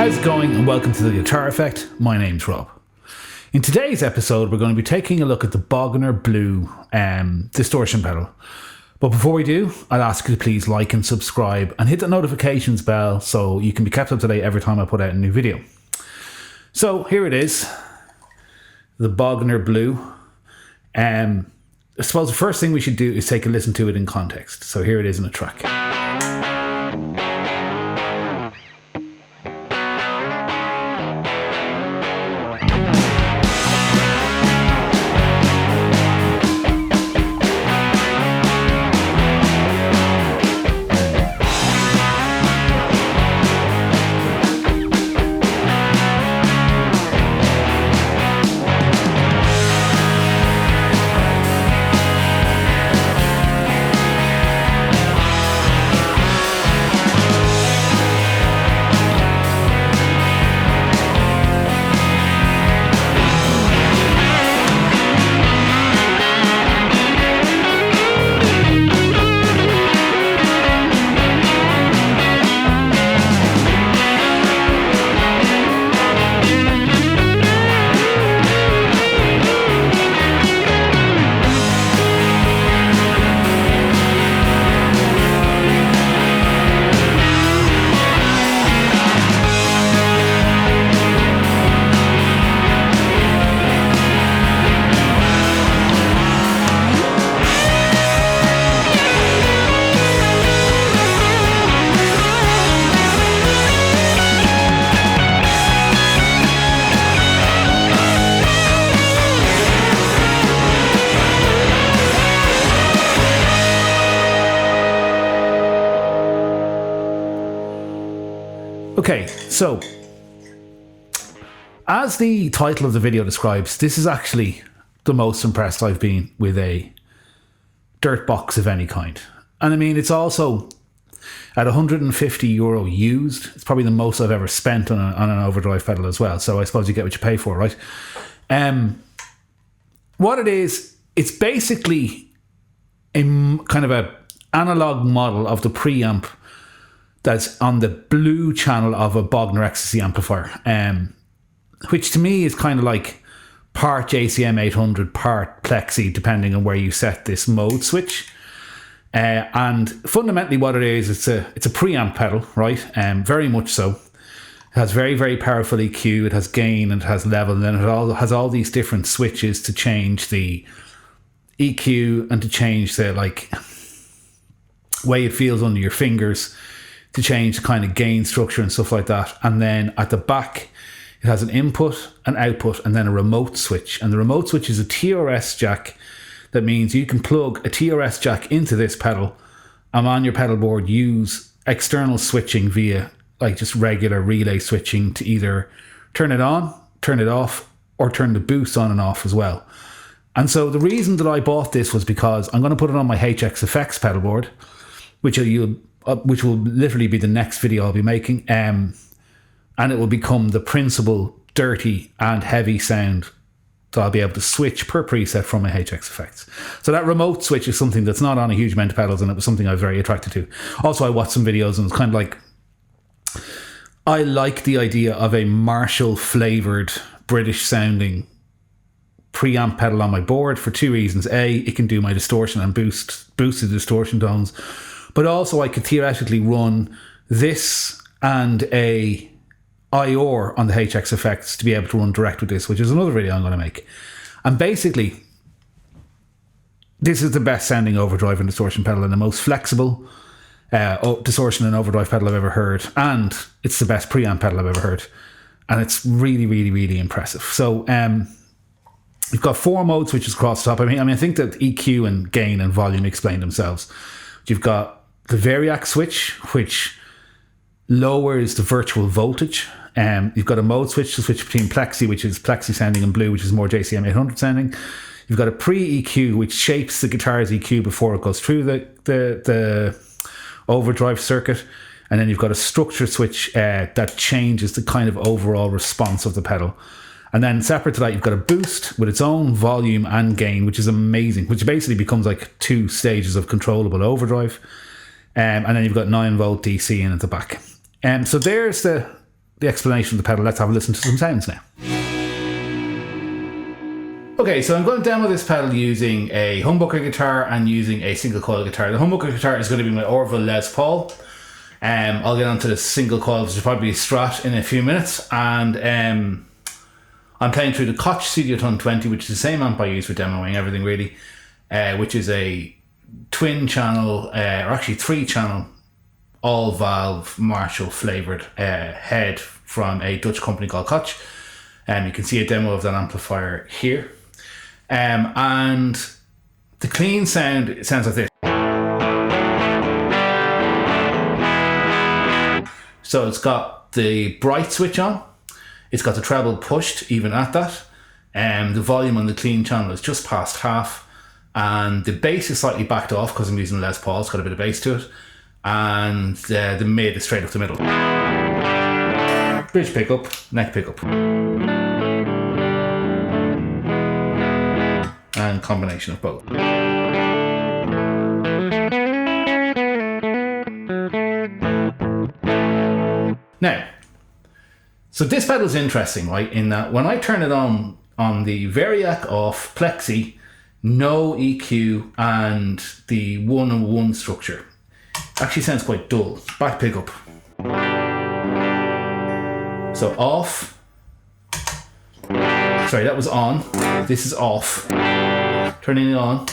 How's it going, and welcome to The Guitar Effect. My name's Rob. In today's episode, we're going to be taking a look at the Bogner Blue distortion pedal. But before we do, I'd ask you to please like and subscribe and hit the notifications bell so you can be kept up to date every time I put out a new video. So here it is, the Bogner Blue. I suppose the first thing we should do is take a listen to it in context. So here it is in a track. Okay, so as the title of the video describes, this is actually the most impressed I've been with a dirt box of any kind. And I mean, it's also at €150 used. It's probably the most I've ever spent on an Overdrive pedal as well. So I suppose you get what you pay for, right? What it is, it's basically a kind of a analog model of the preamp that's on the blue channel of a Bogner Ecstasy amplifier, which to me is kind of like part JCM 800, part Plexi, depending on where you set this mode switch. And fundamentally what it is, it's a preamp pedal, right? Very much so. It has very, very powerful EQ, it has gain, and it has level, and then it has all these different switches to change the EQ and to change the way it feels under your fingers, to change the kind of gain structure and stuff like that. And then at the back, it has an input, an output, and then a remote switch. And the remote switch is a TRS jack. That means you can plug a TRS jack into this pedal and on your pedal board use external switching via like just regular relay switching to either turn it on, turn it off, or turn the boost on and off as well. And so the reason that I bought this was because I'm going to put it on my HX Effects pedal board, which will literally be the next video I'll be making, and it will become the principal dirty and heavy sound that I'll be able to switch per preset from my HX Effects. So that remote switch is something that's not on a huge amount of pedals, and it was something I was very attracted to. Also, I watched some videos and it's kind of like, I like the idea of a Marshall flavoured British sounding preamp pedal on my board for two reasons. A, it can do my distortion and boost the distortion tones. But also I could theoretically run this and a IOR on the HX Effects to be able to run direct with this, which is another video I'm going to make. And basically, this is the best sounding overdrive and distortion pedal and the most flexible distortion and overdrive pedal I've ever heard. And it's the best preamp pedal I've ever heard. And it's really, really, really impressive. So you've got 4 mode switches across the top. I mean, I think that EQ and gain and volume explain themselves. You've got the Variac switch, which lowers the virtual voltage. You've got a mode switch to switch between Plexi, which is Plexi sounding, and Blue, which is more JCM 800 sounding. You've got a pre-EQ, which shapes the guitar's EQ before it goes through the overdrive circuit. And then you've got a structure switch that changes the kind of overall response of the pedal. And then separate to that, you've got a boost with its own volume and gain, which is amazing, which basically becomes like 2 stages of controllable overdrive. And then you've got 9 volt DC in at the back. So there's the the explanation of the pedal, let's have a listen to some sounds now. Okay, so I'm going to demo this pedal using a humbucker guitar and using a single coil guitar. The humbucker guitar is going to be my Orville Les Paul. I'll get onto the single coil, which is probably a Strat, in a few minutes. And I'm playing through the Koch Studio Tone 20, which is the same amp I use for demoing everything really, which is a twin channel, or actually 3-channel, all valve Marshall flavoured head from a Dutch company called Koch. You can see a demo of that amplifier here. And the clean sound, it sounds like this. So it's got the bright switch on, it's got the treble pushed even at that, the volume on the clean channel is just past half, and the bass is slightly backed off because I'm using Les Paul, it's got a bit of bass to it, and the mid is straight up the middle. Bridge pickup, neck pickup. And combination of both. Now, so this pedal is interesting, right? In that when I turn it on the Variac off, Plexi, no EQ, and the 1-on-1 structure, actually sounds quite dull. Back pickup. So off. Sorry, that was on. This is off. Turning it on.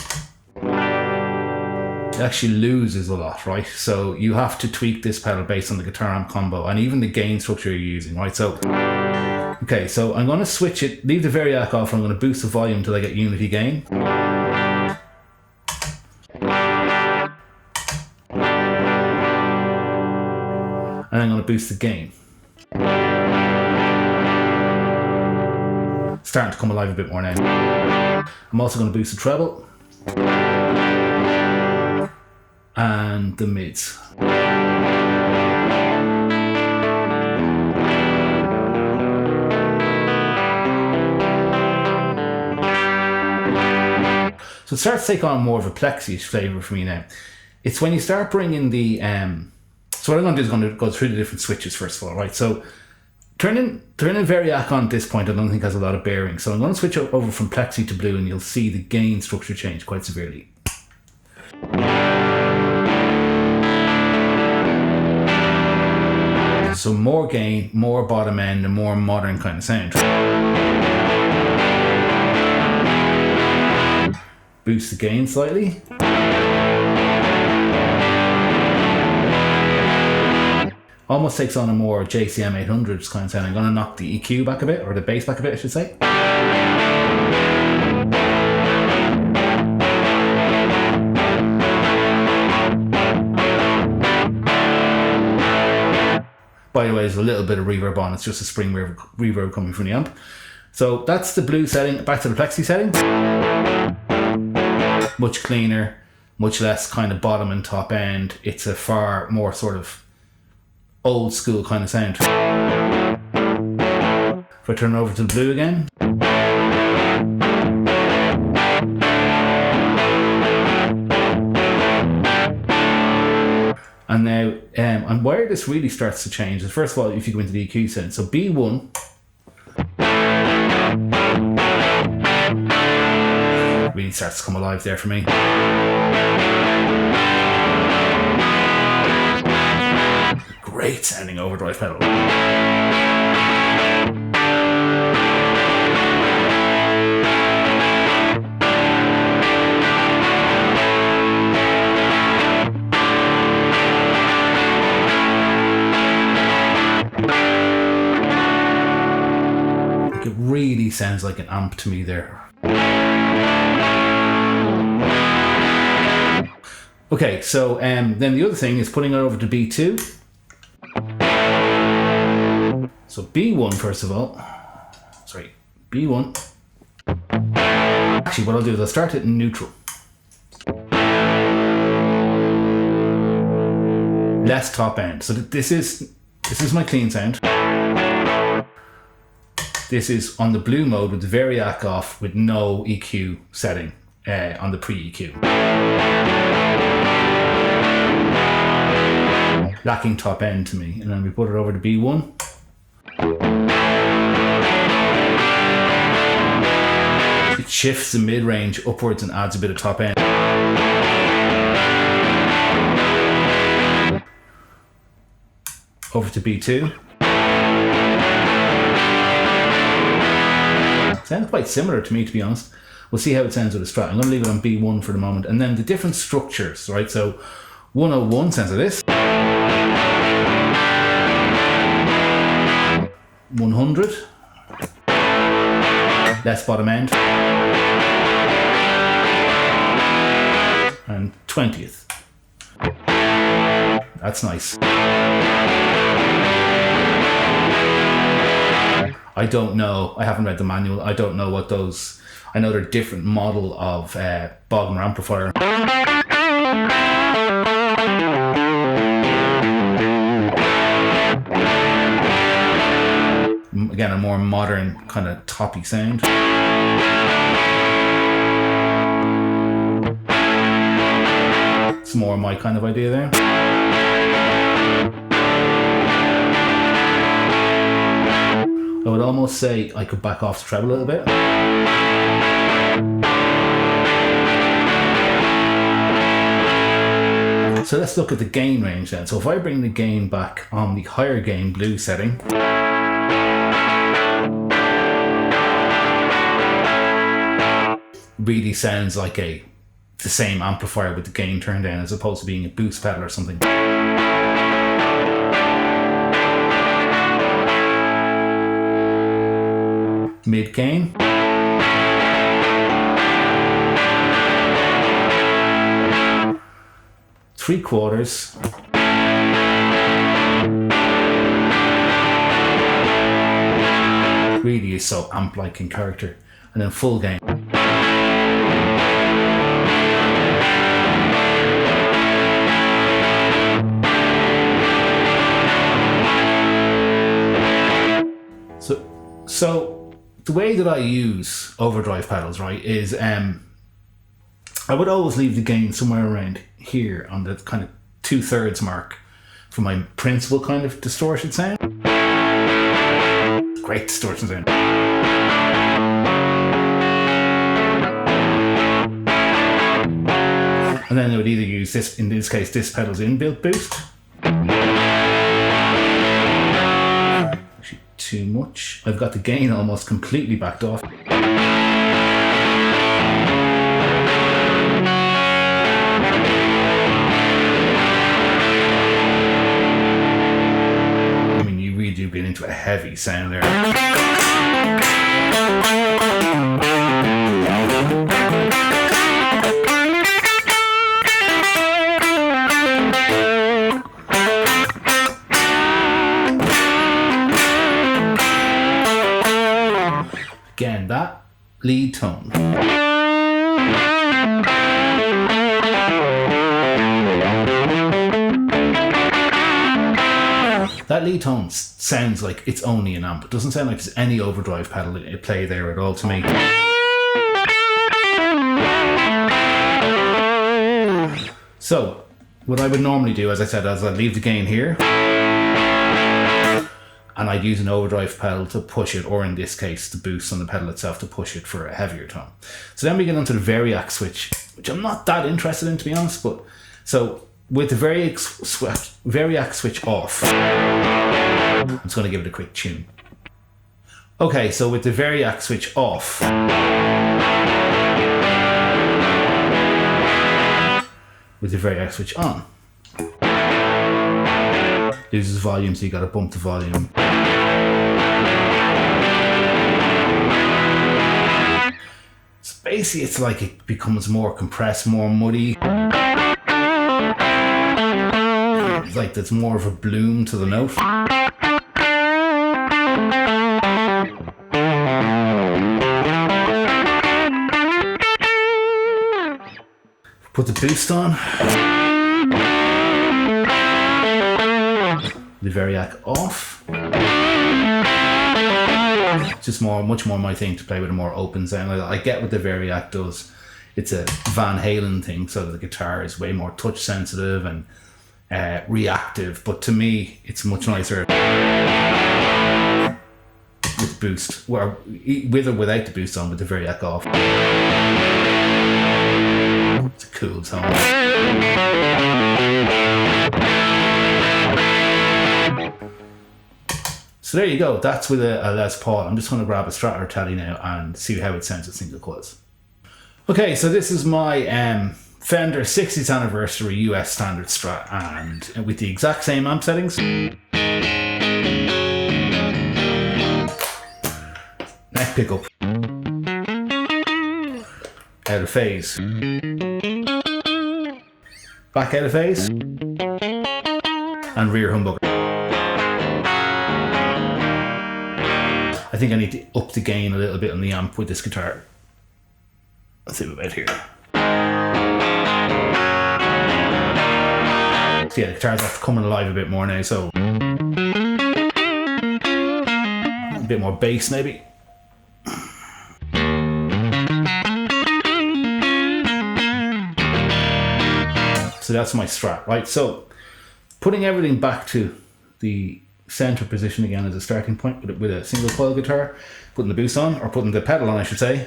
It actually loses a lot, right? So you have to tweak this pedal based on the guitar amp combo and even the gain structure you're using, right? So, okay, so I'm going to switch it, leave the Variac off, and I'm going to boost the volume until I get unity gain. And I'm going to boost the gain. Starting to come alive a bit more now. I'm also going to boost the treble. And the mids. So it starts to take on more of a Plexi flavour for me now. It's when you start bringing the... so what I'm going to do is going to go through the different switches first of all, right? So turning Variac on at this point I don't think has a lot of bearing. So I'm going to switch over from Plexi to Blue and you'll see the gain structure change quite severely. So more gain, more bottom end, and more modern kind of sound. Boost the gain slightly. Almost takes on a more JCM 800s kind of sound. I'm going to knock the EQ back a bit, or the bass back a bit I should say. By the way, there's a little bit of reverb on, it's just a spring reverb coming from the amp. So that's the Blue setting. Back to the Plexi setting. Much cleaner, much less kind of bottom and top end. It's a far more sort of old school kind of sound. If I turn it over to the Blue again. And now, and where this really starts to change is, first of all, if you go into the EQ setting, so B1, really starts to come alive there for me. Great sounding overdrive pedal. It really sounds like an amp to me there. Okay, so then the other thing is putting it over to B2. So B1 first of all. Sorry, B1. Actually, what I'll do is I'll start it in neutral. Less top end. So this is my clean sound. This is on the Blue mode with the Variac off with no EQ setting on the pre-EQ. Lacking top end to me. And then we put it over to B1. shifts the mid-range upwards and adds a bit of top end. Over to B2. Sounds quite similar to me, to be honest. We'll see how it sounds with a Strat. I'm going to leave it on B1 for the moment. And then the different structures, right? So 101 sounds like this. 100. Less bottom end. And 20th. That's nice. I don't know. I haven't read the manual. I don't know what those... I know they're a different model of Bogner amplifier. Again, a more modern kind of toppy sound. It's more my kind of idea there. I would almost say I could back off the treble a little bit. So let's look at the gain range then. So if I bring the gain back on the higher gain blue setting, really sounds like the same amplifier with the gain turned down as opposed to being a boost pedal or something. Mid gain. Three quarters. Really is so amp-like in character. And then full gain. So the way that I use overdrive pedals, right, is I would always leave the gain somewhere around here on the kind of 2/3 mark for my principal kind of distortion sound. Great distortion sound. And then I would either use this, in this case, this pedal's inbuilt boost. Actually, too much. I've got the gain almost completely backed off. I mean, you really do get into a heavy sound there. Again, that lead tone. That lead tone sounds like it's only an amp. It doesn't sound like there's any overdrive pedal at play there at all to me. So, what I would normally do, as I said, is I'd leave the gain here. And I'd use an overdrive pedal to push it, or in this case, the boost on the pedal itself to push it for a heavier tone. So then we get onto the variac switch, which I'm not that interested in, to be honest. But so with the variac switch off, I'm just going to give it a quick tune. Okay, so with the variac switch off, with the variac switch on, loses volume, so you got to bump the volume. So basically, it's like it becomes more compressed, more muddy. It's like there's more of a bloom to the note. Put the boost on. The variac off. Just much more my thing to play with a more open sound. I get what the variac does. It's a Van Halen thing, so the guitar is way more touch sensitive and reactive. But to me, it's much nicer with with the boost, or with or without the boost on, with the variac off. It's a cool tone. So there you go, that's with a Les Paul. I'm just going to grab a Strat or Tele now and see how it sounds with single coils. Okay, so this is my Fender 60th anniversary US standard Strat, and with the exact same amp settings. Neck pickup. Out of phase. Back out of phase. And rear humbucker. I think I need to up the gain a little bit on the amp with this guitar. Let's see about here. So yeah, the guitar's after coming alive a bit more now, so a bit more bass maybe. So that's my Strat, right? So putting everything back to the center position again as a starting point with a single coil guitar, putting the boost on, or putting the pedal on I should say.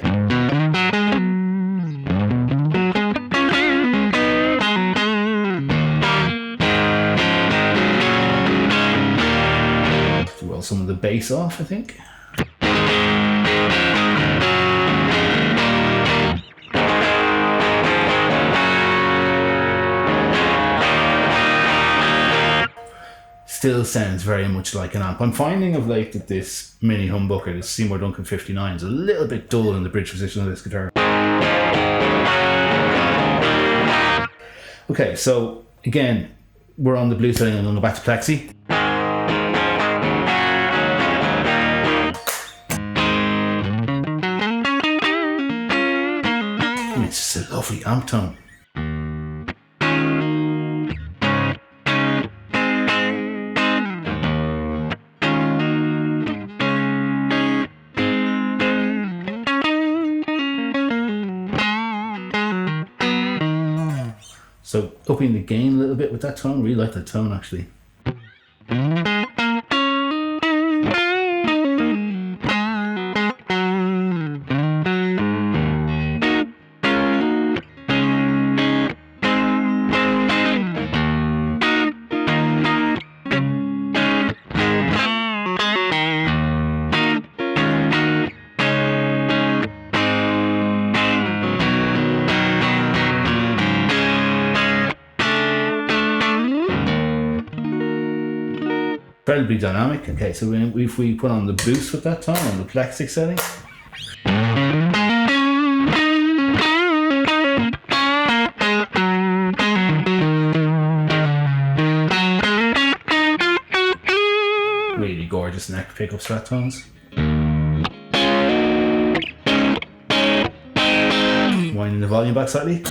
Roll some of the bass off, I think. Still sounds very much like an amp. I'm finding of late that this mini humbucker, this Seymour Duncan 59, is a little bit dull in the bridge position of this guitar. Okay, so again, we're on the blue setting. I'm going to go back to plexi. It's just a lovely amp tone. So upping the gain a little bit with that tone, really like that tone actually. Incredibly dynamic. Okay, so if we put on the boost with that tone on the plexi setting, really gorgeous neck pickup Strat tones. Winding the volume back slightly.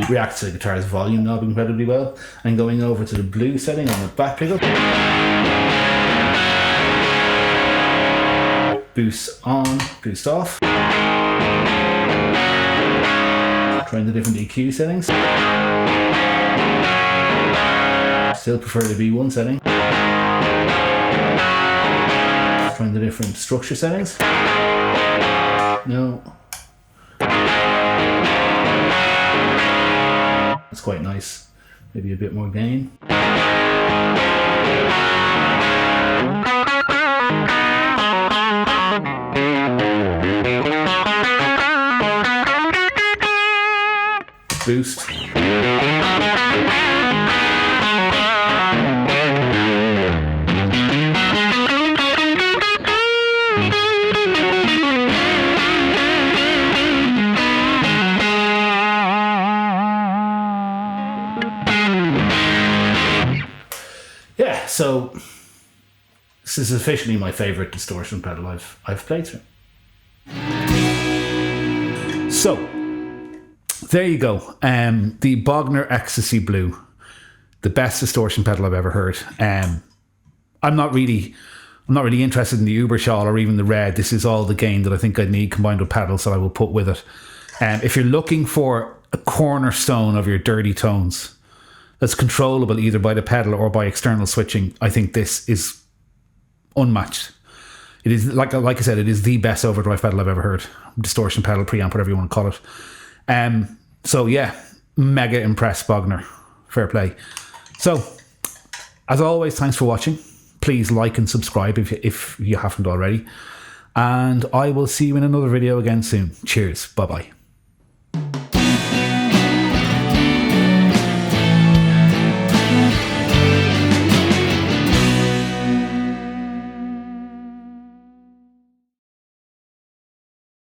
Reacts to the guitar's volume knob incredibly well. And going over to the blue setting on the back pickup. Boost on, boost off. Trying the different EQ settings. Still prefer the B1 setting. Trying the different structure settings. No. That's quite nice. Maybe a bit more gain. Boost. Yeah, so this is officially my favorite distortion pedal I've played through. So there you go. The Bogner Ecstasy Blue, the best distortion pedal I've ever heard. I'm not really interested in the Ubershaw or even the Red. This is all the gain that I think I need combined with pedals that I will put with it. If you're looking for a cornerstone of your dirty tones that's controllable either by the pedal or by external switching, I think this is unmatched. It is, like I said, it is the best overdrive pedal I've ever heard. Distortion pedal, preamp, whatever you want to call it. So yeah, mega impressed, Bogner. Fair play. So, as always, thanks for watching. Please like and subscribe if you haven't already. And I will see you in another video again soon. Cheers. Bye-bye.